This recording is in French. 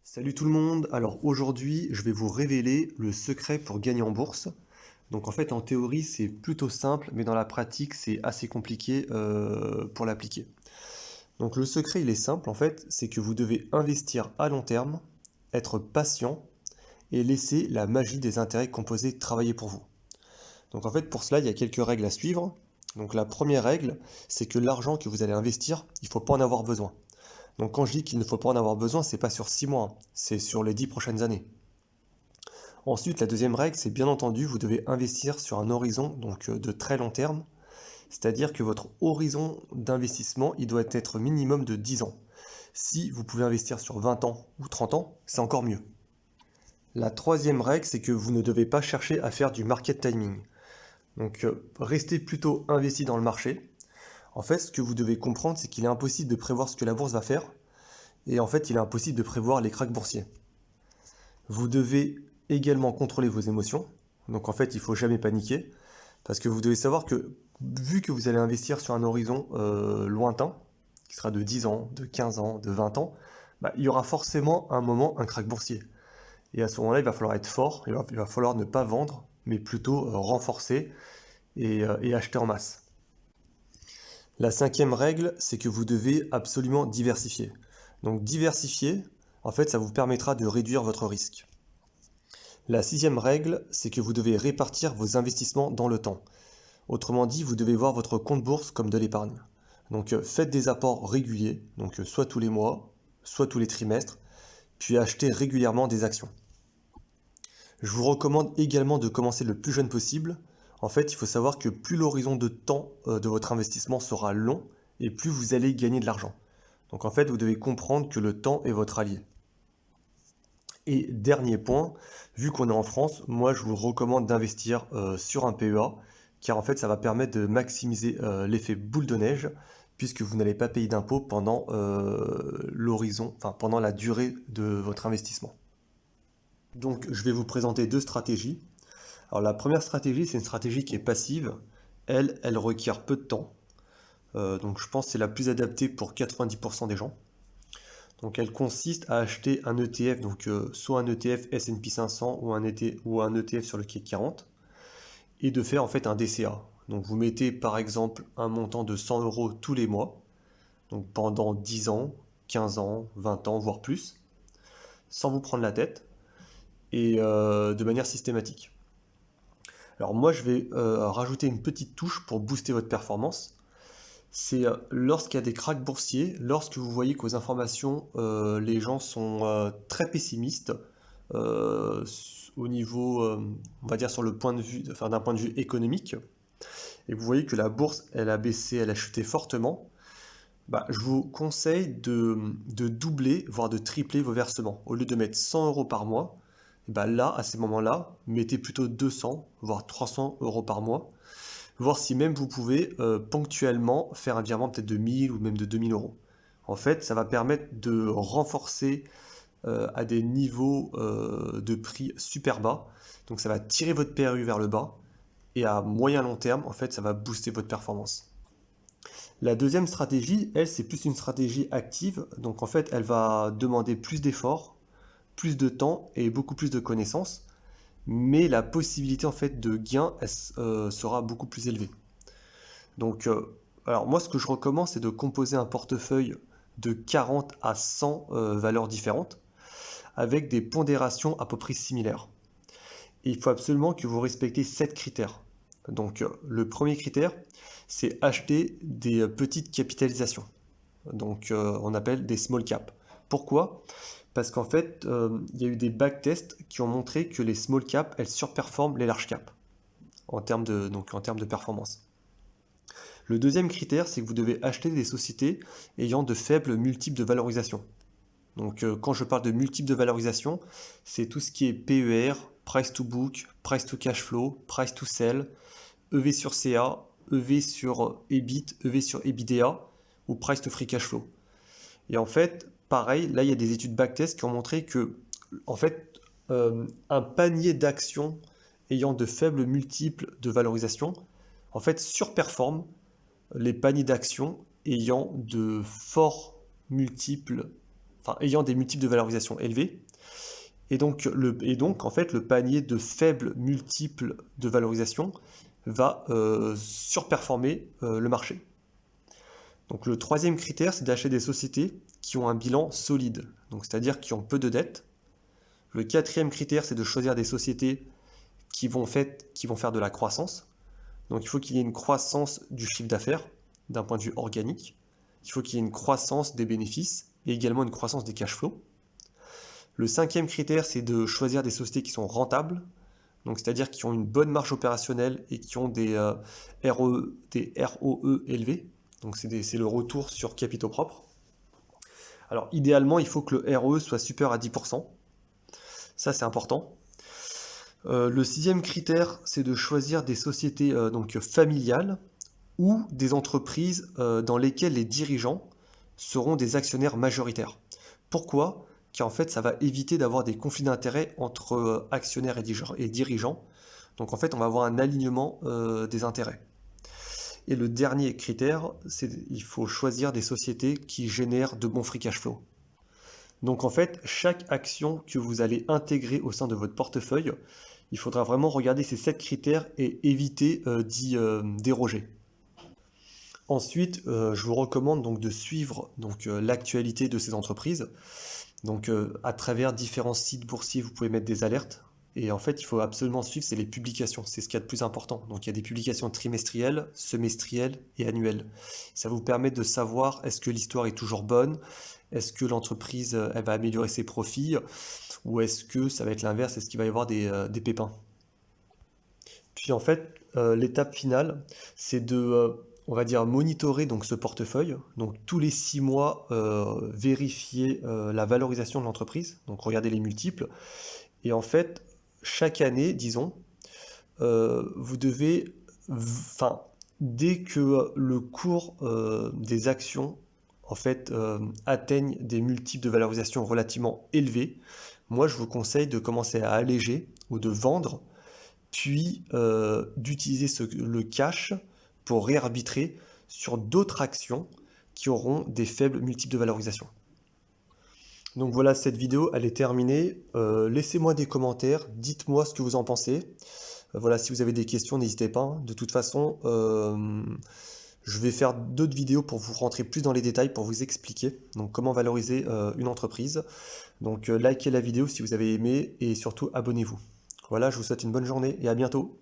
Salut tout le monde, alors aujourd'hui je vais vous révéler le secret pour gagner en bourse. Donc en fait en théorie c'est plutôt simple mais dans la pratique c'est assez compliqué pour l'appliquer. Donc le secret il est simple en fait, c'est que vous devez investir à long terme, être patient et laisser la magie des intérêts composés travailler pour vous. Donc en fait pour cela il y a quelques règles à suivre. Donc la première règle c'est que l'argent que vous allez investir, il ne faut pas en avoir besoin. Donc quand je dis qu'il ne faut pas en avoir besoin, c'est pas sur 6 mois, hein, c'est sur les 10 prochaines années. Ensuite, la deuxième règle, c'est bien entendu, vous devez investir sur un horizon donc de très long terme, c'est-à-dire que votre horizon d'investissement, il doit être minimum de 10 ans. Si vous pouvez investir sur 20 ans ou 30 ans, c'est encore mieux. La troisième règle, c'est que vous ne devez pas chercher à faire du market timing. Donc restez plutôt investi dans le marché. En fait, ce que vous devez comprendre, c'est qu'il est impossible de prévoir ce que la bourse va faire, et en fait, il est impossible de prévoir les cracks boursiers. Vous devez également contrôler vos émotions. Donc en fait, il ne faut jamais paniquer. Parce que vous devez savoir que vu que vous allez investir sur un horizon lointain, qui sera de 10 ans, de 15 ans, de 20 ans, bah, il y aura forcément un moment un krach boursier. Et à ce moment-là, il va falloir être fort, il va falloir ne pas vendre, mais plutôt renforcer et acheter en masse. La cinquième règle, c'est que vous devez absolument diversifier. Donc diversifier, en fait, ça vous permettra de réduire votre risque. La sixième règle, c'est que vous devez répartir vos investissements dans le temps. Autrement dit, vous devez voir votre compte bourse comme de l'épargne. Donc faites des apports réguliers, donc soit tous les mois, soit tous les trimestres, puis achetez régulièrement des actions. Je vous recommande également de commencer le plus jeune possible. En fait, il faut savoir que plus l'horizon de temps de votre investissement sera long, et plus vous allez gagner de l'argent. Donc en fait, vous devez comprendre que le temps est votre allié. Et dernier point, vu qu'on est en France, moi je vous recommande d'investir sur un PEA, car en fait ça va permettre de maximiser l'effet boule de neige, puisque vous n'allez pas payer d'impôts pendant l'horizon, enfin pendant la durée de votre investissement. Donc je vais vous présenter deux stratégies. Alors la première stratégie, c'est une stratégie qui est passive. Elle requiert peu de temps. Donc je pense que c'est la plus adaptée pour 90% des gens. Donc elle consiste à acheter un ETF, donc soit un ETF S&P 500 ou un ETF sur le CAC 40, et de faire en fait un DCA. Donc vous mettez par exemple un montant de 100 euros tous les mois, donc pendant 10 ans, 15 ans, 20 ans, voire plus, sans vous prendre la tête, et de manière systématique. Alors moi je vais rajouter une petite touche pour booster votre performance. C'est lorsqu'il y a des cracks boursiers, lorsque vous voyez qu'aux informations, les gens sont très pessimistes au niveau, on va dire sur le point de vue, enfin, d'un point de vue économique, et vous voyez que la bourse, elle a baissé, elle a chuté fortement, bah, je vous conseille de doubler, voire de tripler vos versements. Au lieu de mettre 100 euros par mois, bah là, à ces moments-là, mettez plutôt 200, voire 300 euros par mois, voir si même vous pouvez ponctuellement faire un virement peut-être de 1000 ou même de 2000 euros. En fait, ça va permettre de renforcer à des niveaux de prix super bas. Donc ça va tirer votre PRU vers le bas et à moyen long terme, en fait, ça va booster votre performance. La deuxième stratégie, elle, c'est plus une stratégie active. Donc en fait, elle va demander plus d'efforts, plus de temps et beaucoup plus de connaissances. Mais la possibilité en fait de gain sera beaucoup plus élevée. Donc, alors moi, ce que je recommande, c'est de composer un portefeuille de 40 à 100 valeurs différentes, avec des pondérations à peu près similaires. Et il faut absolument que vous respectez 7 critères. Donc, le premier critère, c'est acheter des petites capitalisations. Donc, on appelle des small caps. Pourquoi? Parce qu'en fait, il y a eu des backtests qui ont montré que les small caps, elles surperforment les large caps en termes de performance. Le deuxième critère, c'est que vous devez acheter des sociétés ayant de faibles multiples de valorisation. Donc quand je parle de multiples de valorisation, c'est tout ce qui est PER, price to book, price to cash flow, price to sell, EV sur CA, EV sur EBIT, EV sur EBITDA ou price to free cash flow. Et en fait, pareil, là il y a des études backtest qui ont montré que en fait, un panier d'actions ayant de faibles multiples de valorisation en fait surperforme les paniers d'actions ayant de forts multiples, enfin, ayant des multiples de valorisation élevés. Et donc, en fait, le panier de faibles multiples de valorisation va surperformer le marché. Donc le troisième critère, c'est d'acheter des sociétés qui ont un bilan solide, donc c'est-à-dire qui ont peu de dettes. Le quatrième critère, c'est de choisir des sociétés qui vont faire de la croissance. Donc il faut qu'il y ait une croissance du chiffre d'affaires d'un point de vue organique. Il faut qu'il y ait une croissance des bénéfices et également une croissance des cash flows. Le cinquième critère, c'est de choisir des sociétés qui sont rentables, donc c'est-à-dire qui ont une bonne marge opérationnelle et qui ont des ROE élevés. Donc c'est le retour sur capitaux propres. Alors idéalement, il faut que le ROE soit supérieur à 10%. Ça, c'est important. Le sixième critère, c'est de choisir des sociétés donc familiales ou des entreprises dans lesquelles les dirigeants seront des actionnaires majoritaires. Pourquoi? Car en fait, ça va éviter d'avoir des conflits d'intérêts entre actionnaires et dirigeants. Donc en fait, on va avoir un alignement des intérêts. Et le dernier critère, c'est qu'il faut choisir des sociétés qui génèrent de bons free cash flow. Donc en fait, chaque action que vous allez intégrer au sein de votre portefeuille, il faudra vraiment regarder ces 7 critères et éviter d'y déroger. Ensuite, je vous recommande donc de suivre l'actualité de ces entreprises. Donc à travers différents sites boursiers, vous pouvez mettre des alertes. Et en fait, il faut absolument suivre, c'est les publications, c'est ce qu'il y a de plus important. Donc il y a des publications trimestrielles, semestrielles et annuelles. Ça vous permet de savoir est-ce que l'histoire est toujours bonne, est-ce que l'entreprise elle va améliorer ses profits, ou est-ce que ça va être l'inverse, est-ce qu'il va y avoir des pépins. Puis en fait, l'étape finale, c'est de, on va dire, monitorer donc ce portefeuille. Donc tous les 6 mois, vérifier la valorisation de l'entreprise, donc regarder les multiples. Et en fait, chaque année, disons, vous devez, enfin, dès que le cours des actions en fait atteignent des multiples de valorisation relativement élevés, moi je vous conseille de commencer à alléger ou de vendre, puis d'utiliser le cash pour réarbitrer sur d'autres actions qui auront des faibles multiples de valorisation. Donc voilà, cette vidéo, elle est terminée. Laissez-moi des commentaires, dites-moi ce que vous en pensez. Voilà, si vous avez des questions, n'hésitez pas, hein. De toute façon, je vais faire d'autres vidéos pour vous rentrer plus dans les détails, pour vous expliquer donc comment valoriser une entreprise. Donc likez la vidéo si vous avez aimé et surtout abonnez-vous. Voilà, je vous souhaite une bonne journée et à bientôt.